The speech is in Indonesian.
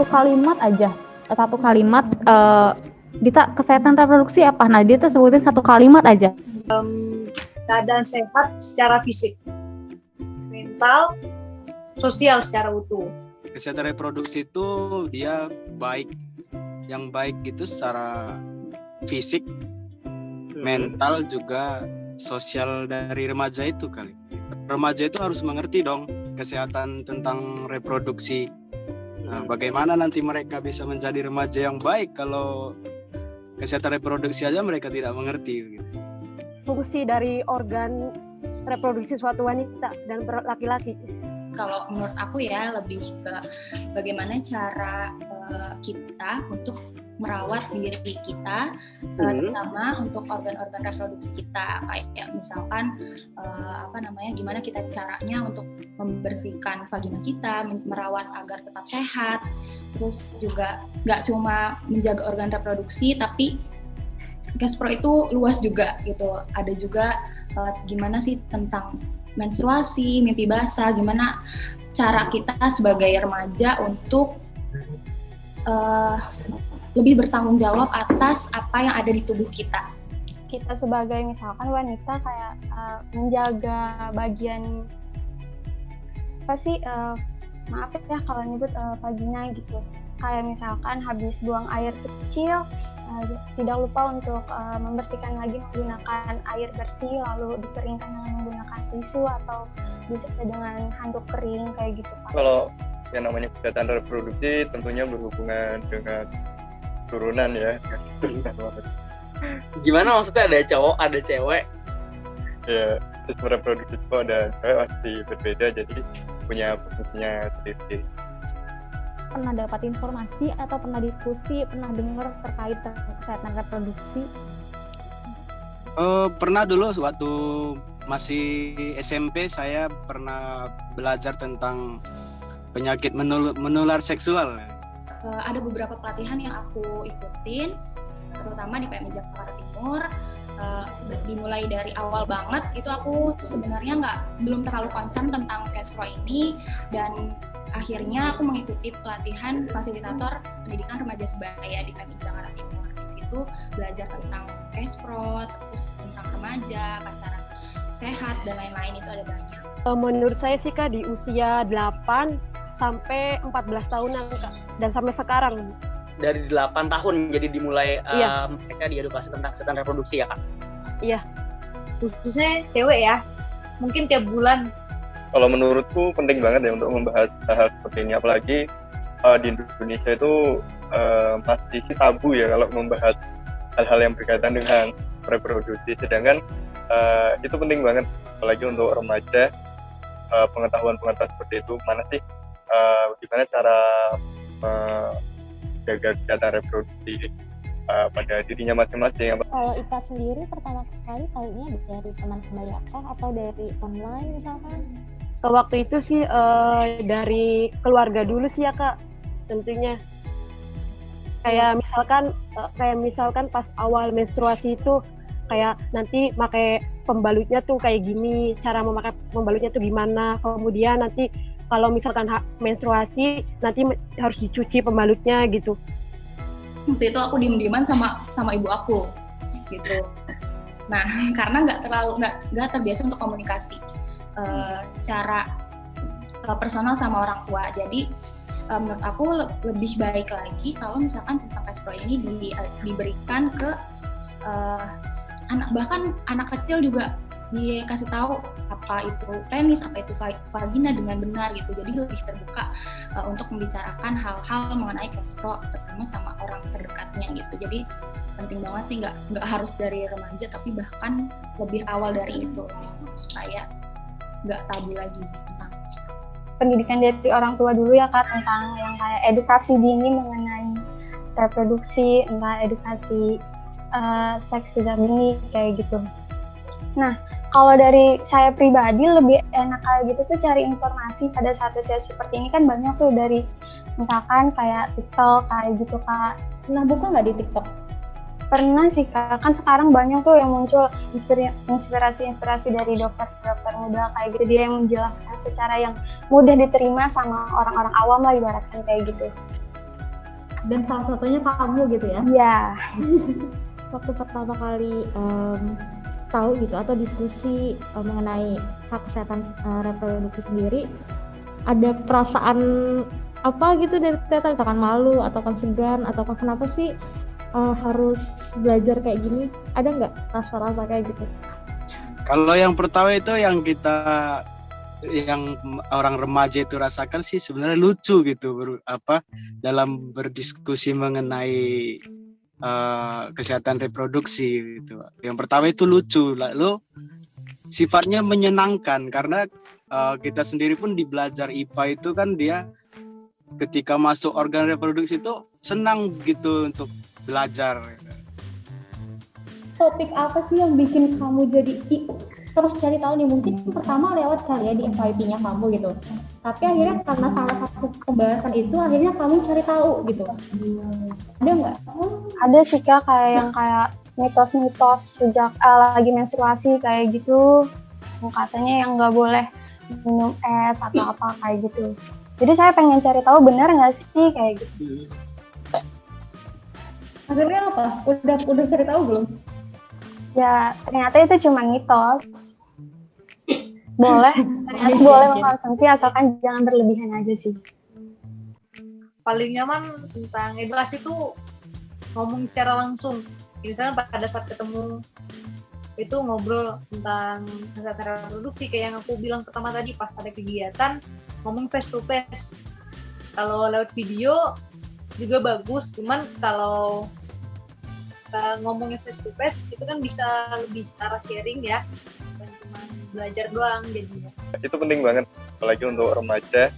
satu kalimat aja, Dita, kesehatan reproduksi apa? Nah, dia tuh sebutin satu kalimat aja. Keadaan sehat secara fisik, mental, sosial secara utuh. Kesehatan reproduksi itu dia baik, yang baik gitu secara fisik, mental juga sosial dari remaja itu kali. Remaja itu harus mengerti dong kesehatan tentang reproduksi. Nah, bagaimana nanti mereka bisa menjadi remaja yang baik kalau kesehatan reproduksi aja mereka tidak mengerti gitu. Fungsi dari organ reproduksi suatu wanita dan laki-laki. Kalau menurut aku ya lebih ke bagaimana cara kita untuk merawat diri kita, terutama untuk organ-organ reproduksi kita, kayak misalkan gimana kita caranya untuk membersihkan vagina kita, merawat agar tetap sehat, terus juga nggak cuma menjaga organ reproduksi, tapi Kespro itu luas juga gitu, ada juga gimana sih tentang menstruasi, mimpi basah, gimana cara kita sebagai remaja untuk lebih bertanggung jawab atas apa yang ada di tubuh kita. Kita sebagai misalkan wanita kayak menjaga bagian maaf ya kalau nyebut vagina gitu. Kayak misalkan habis buang air kecil, tidak lupa untuk membersihkan lagi menggunakan air bersih, lalu dikeringkan dengan menggunakan tisu atau bisa dengan handuk kering kayak gitu Pak. Kalau yang namanya kesehatan reproduksi tentunya berhubungan dengan turunan ya. Gimana maksudnya ada cowok, ada cewek? Ya, sistem reproduksi itu ada cewek pasti berbeda, jadi punya fungsinya sendiri. Pernah dapat informasi atau pernah diskusi, pernah dengar terkait kesehatan reproduksi? Pernah dulu waktu masih SMP saya pernah belajar tentang penyakit menular seksual. Ada beberapa pelatihan yang aku ikutin, terutama di PMI Jakarta Timur. Dimulai dari awal banget, itu aku sebenarnya belum terlalu concern tentang Kespro ini, dan akhirnya aku mengikuti pelatihan fasilitator pendidikan remaja sebaya di PMI Jakarta Timur. Di situ belajar tentang Kespro, terus tentang remaja, pacaran sehat, dan lain-lain, itu ada banyak. Menurut saya sih Kak, di usia 8 sampai 14 tahunan Kak, dan sampai sekarang. Dari 8 tahun jadi dimulai mereka diedukasi tentang kesehatan reproduksi ya Kak? Iya. Khususnya cewek ya, mungkin tiap bulan. Kalau menurutku penting banget ya untuk membahas hal seperti ini, apalagi di Indonesia itu masih tabu ya kalau membahas hal-hal yang berkaitan dengan reproduksi, sedangkan itu penting banget apalagi untuk remaja, pengetahuan seperti itu, mana sih gimana cara menjaga kesehatan reproduksi pada dirinya masing-masing. Kalau Ika sendiri pertama kali tahunya dari teman sebaya atau dari online misalkan? Waktu itu sih dari keluarga dulu sih ya Kak, tentunya. Kayak misalkan pas awal menstruasi itu kayak nanti pakai pembalutnya tuh kayak gini, cara memakai pembalutnya tuh gimana, kemudian nanti kalau misalkan menstruasi nanti harus dicuci pembalutnya gitu. Waktu itu aku diem-dieman sama ibu aku gitu. Nah, karena nggak terbiasa untuk komunikasi secara personal sama orang tua. Jadi menurut aku lebih baik lagi kalau misalkan tentang Kespro ini diberikan ke bahkan anak kecil juga dikasih tahu apa itu penis, apa itu vagina dengan benar gitu. Jadi lebih terbuka untuk membicarakan hal-hal mengenai Kespro, terutama sama orang terdekatnya gitu. Jadi penting banget sih, nggak harus dari remaja, tapi bahkan lebih awal dari itu gitu, supaya nggak tabu lagi tentang Kespro. Pendidikan dari orang tua dulu ya Kak, tentang yang kayak edukasi dini mengenai reproduksi, entah edukasi seks sedang dini kayak gitu. Nah, kalau dari saya pribadi lebih enak kayak gitu tuh cari informasi pada saat usia seperti ini, kan banyak tuh dari misalkan kayak TikTok kayak gitu Kak. Pernah buka nggak di TikTok? Pernah sih Kak, kan sekarang banyak tuh yang muncul inspirasi dari dokter-dokter muda kayak gitu, dia yang menjelaskan secara yang mudah diterima sama orang-orang awam lah ibaratkan kayak gitu. Dan salah satunya kamu gitu ya. Iya. Waktu pertama kali tahu gitu atau diskusi mengenai hak kesehatan reproduksi sendiri, ada perasaan apa gitu dari Teta, misalkan malu atau segan atau kenapa sih harus belajar kayak gini? Ada nggak rasa-rasa kayak gitu? Kalau yang pertama itu yang orang remaja itu rasakan sih sebenarnya lucu gitu, dalam berdiskusi mengenai kesehatan reproduksi gitu. Yang pertama itu lucu, lalu sifatnya menyenangkan karena kita sendiri pun di belajar IPA itu kan dia ketika masuk organ reproduksi itu senang gitu untuk belajar. Topik apa sih yang bikin kamu jadi terus cari tahu nih? Mungkin pertama lewat kali ya di FYP-nya kamu gitu, tapi akhirnya karena salah satu pembahasan itu akhirnya kamu cari tahu gitu. Ada nggak? Ada sih Kak, kayak mitos-mitos sejak lagi menstruasi kayak gitu, yang katanya yang nggak boleh minum es atau apa kayak gitu. Jadi saya pengen cari tahu benar nggak sih kayak gitu. Akhirnya apa? Udah cari tahu belum? Ya ternyata itu cuma mitos. Ternyata boleh mengkonsumsi asalkan jangan berlebihan aja sih. Paling nyaman tentang edukasi tuh ngomong secara langsung. Misalnya pada saat ketemu itu ngobrol tentang kesehatan reproduksi kayak yang aku bilang pertama tadi pas ada kegiatan, ngomong face to face. Kalau lewat video juga bagus, cuman kalau ngomongnya face to face itu kan bisa lebih arah sharing ya, dan cuma belajar doang jadinya. Itu penting banget apalagi untuk remaja